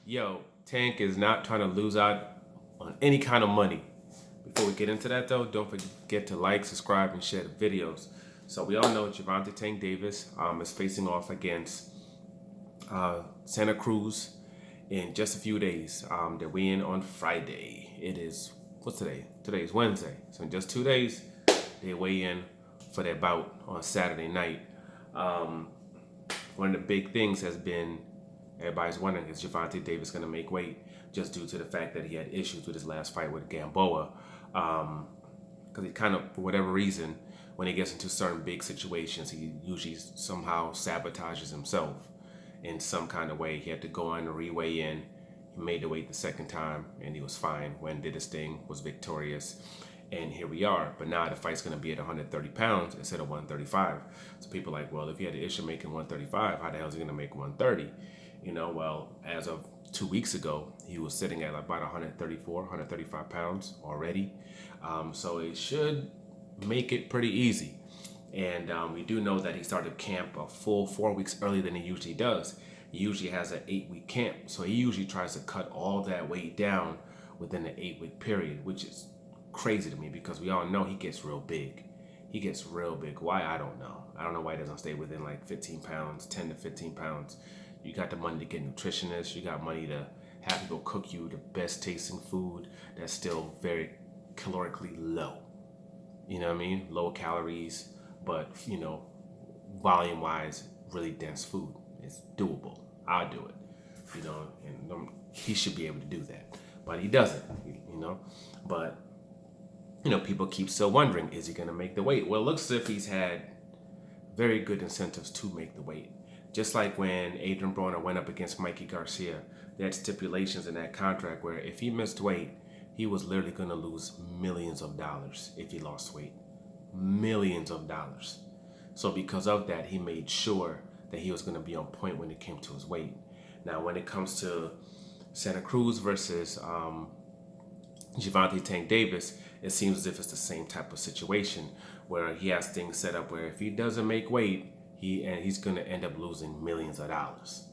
Yo, Tank is not trying to lose out on any kind of money. Before we get into that though, don't forget to like, subscribe, and share the videos. So we all know Gervonta Tank Davis is facing off against Santa Cruz in just a few days. They're weighing on Friday. It is, what's today? Today is Wednesday. So in just 2 days, they weigh in for their bout on Saturday night. Um, One of the big things has been everybody's wondering, is Gervonta Davis going to make weight, just due to the fact that he had issues with his last fight with Gamboa. Because he kind of, for whatever reason, when he gets into certain big situations, he usually somehow sabotages himself in some kind of way. He had to go on and reweigh in. He made the weight the second time and he was fine. When did his thing, was victorious. And here we are. But now the fight's going to be at 130 pounds instead of 135. So people are like, well, if he had an issue making 135, how the hell is he going to make 130? Well, as of 2 weeks ago, he was sitting at about 134, 135 pounds already. So it should make it pretty easy. And we do know that he started camp a full 4 weeks earlier than he usually does. He usually has an 8-week camp. So he usually tries to cut all that weight down within the 8-week period, which is crazy to me because we all know he gets real big. He gets real big. Why? I don't know. I don't know why he doesn't stay within like 15 pounds, 10 to 15 pounds. You got the money to get nutritionists. You got money to have people cook you the best tasting food that's still very calorically low. You know what I mean? Low calories, but volume wise, really dense food. It's doable. I'll do it. And he should be able to do that, but he doesn't. But people keep still wondering, is he going to make the weight? Well, it looks as if he's had very good incentives to make the weight. Just like when Adrian Broner went up against Mikey Garcia, they had stipulations in that contract where if he missed weight, he was literally going to lose millions of dollars if he lost weight. Millions of dollars. So because of that, he made sure that he was going to be on point when it came to his weight. Now, when it comes to Santa Cruz versus Gervonta Tank Davis, it seems as if it's the same type of situation where he has things set up where if he doesn't make weight, he's going to end up losing millions of dollars.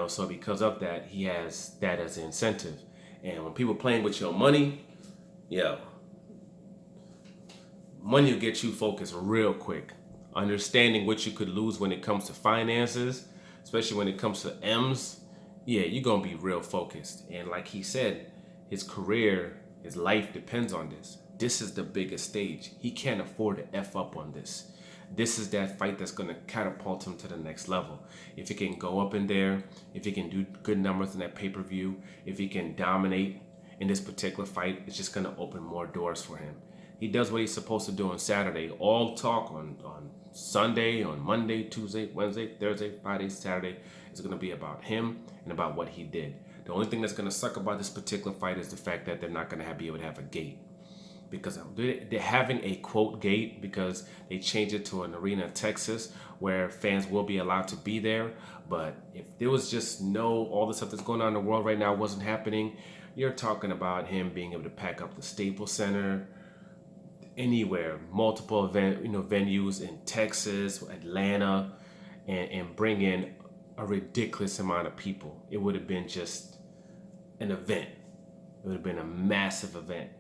So because of that, he has that as an incentive. And when people playing with your money, yo, money will get you focused real quick. Understanding what you could lose when it comes to finances, especially when it comes to M's, yeah, you're going to be real focused. And like he said, his career, his life depends on this. This is the biggest stage. He can't afford to F up on this. This is that fight that's going to catapult him to the next level. If he can go up in there, if he can do good numbers in that pay-per-view, if he can dominate in this particular fight, it's just going to open more doors for him. He does what he's supposed to do on Saturday. All talk on Sunday, on Monday, Tuesday, Wednesday, Thursday, Friday, Saturday is going to be about him and about what he did. The only thing that's going to suck about this particular fight is the fact that they're not going to be able to have a gate. Because they're having a quote gate because they changed it to an arena in Texas where fans will be allowed to be there. But if there was just all the stuff that's going on in the world right now wasn't happening, you're talking about him being able to pack up the Staples Center, anywhere, multiple venues in Texas, Atlanta, and bring in a ridiculous amount of people. It would have been just an event. It would have been a massive event.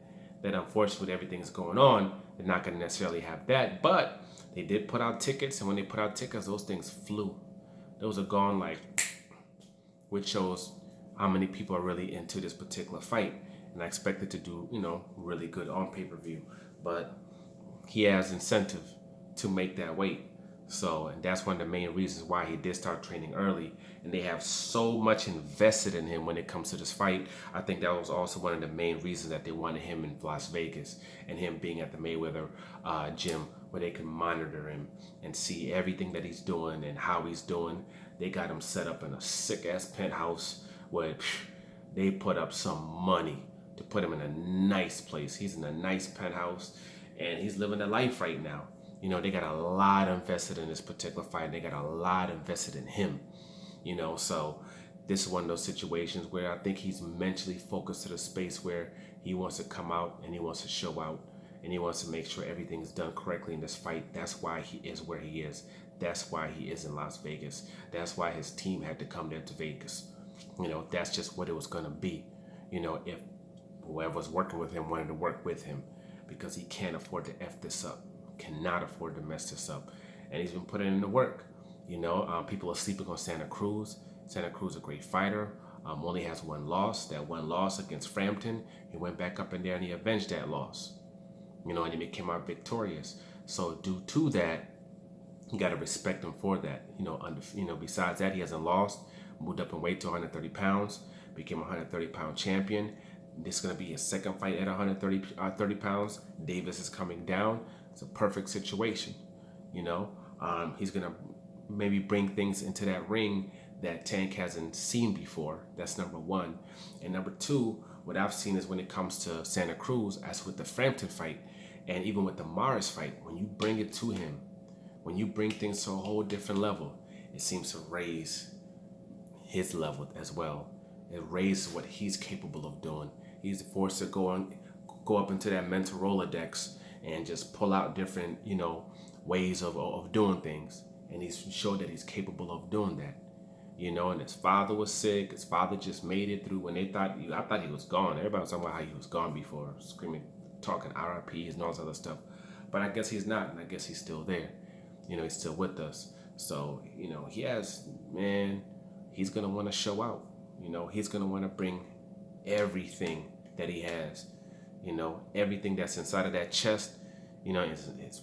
That unfortunately, with everything that's going on, they're not going to necessarily have that. But they did put out tickets, and when they put out tickets, those things flew. Those are gone which shows how many people are really into this particular fight. And I expect it to do, really good on pay-per-view. But he has incentive to make that weight. So, and that's one of the main reasons why he did start training early. And they have so much invested in him when it comes to this fight. I think that was also one of the main reasons that they wanted him in Las Vegas and him being at the Mayweather gym where they can monitor him and see everything that he's doing and how he's doing. They got him set up in a sick-ass penthouse where they put up some money to put him in a nice place. He's in a nice penthouse and he's living a life right now. They got a lot invested in this particular fight. And they got a lot invested in him. So this is one of those situations where I think he's mentally focused to the space where he wants to come out and he wants to show out and he wants to make sure everything is done correctly in this fight. That's why he is where he is. That's why he is in Las Vegas. That's why his team had to come there to Vegas. That's just what it was gonna be. If whoever was working with him wanted to work with him, because he can't afford to F this up, cannot afford to mess this up. And he's been putting in the work. People are sleeping on Santa Cruz. Santa Cruz is a great fighter. Only has one loss. That one loss against Frampton, he went back up in there and he avenged that loss. And he came out victorious. So due to that, you got to respect him for that. Besides that, he hasn't lost. Moved up in weight to 130 pounds. Became a 130-pound champion. This is going to be his second fight at 130 pounds. Davis is coming down. It's a perfect situation. He's going to maybe bring things into that ring that Tank hasn't seen before. That's number one. And number two, what I've seen is when it comes to Santa Cruz, as with the Frampton fight, and even with the Morris fight, when you bring it to him, when you bring things to a whole different level, it seems to raise his level as well. It raises what he's capable of doing. He's forced to go up into that mental Rolodex and just pull out different, ways of doing things. And he's showed that he's capable of doing that. And his father was sick. His father just made it through when I thought he was gone. Everybody was talking about how he was gone before, screaming, talking RIPs and all this other stuff. But I guess he's not, and I guess he's still there. He's still with us. So, he's going to want to show out. He's going to want to bring everything that he has. Everything that's inside of that chest, his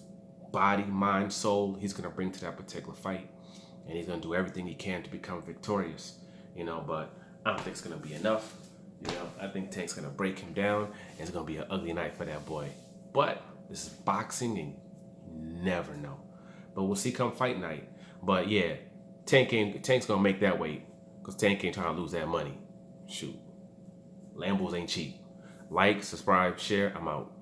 body, mind, soul, he's going to bring to that particular fight. And he's going to do everything he can to become victorious. But I don't think it's going to be enough. I think Tank's going to break him down, and it's going to be an ugly night for that boy. But this is boxing, and you never know. But we'll see come fight night. But yeah, Tank's gonna make that weight, because Tank ain't trying to lose that money. Shoot. Lambos ain't cheap. Like, subscribe, share. I'm out.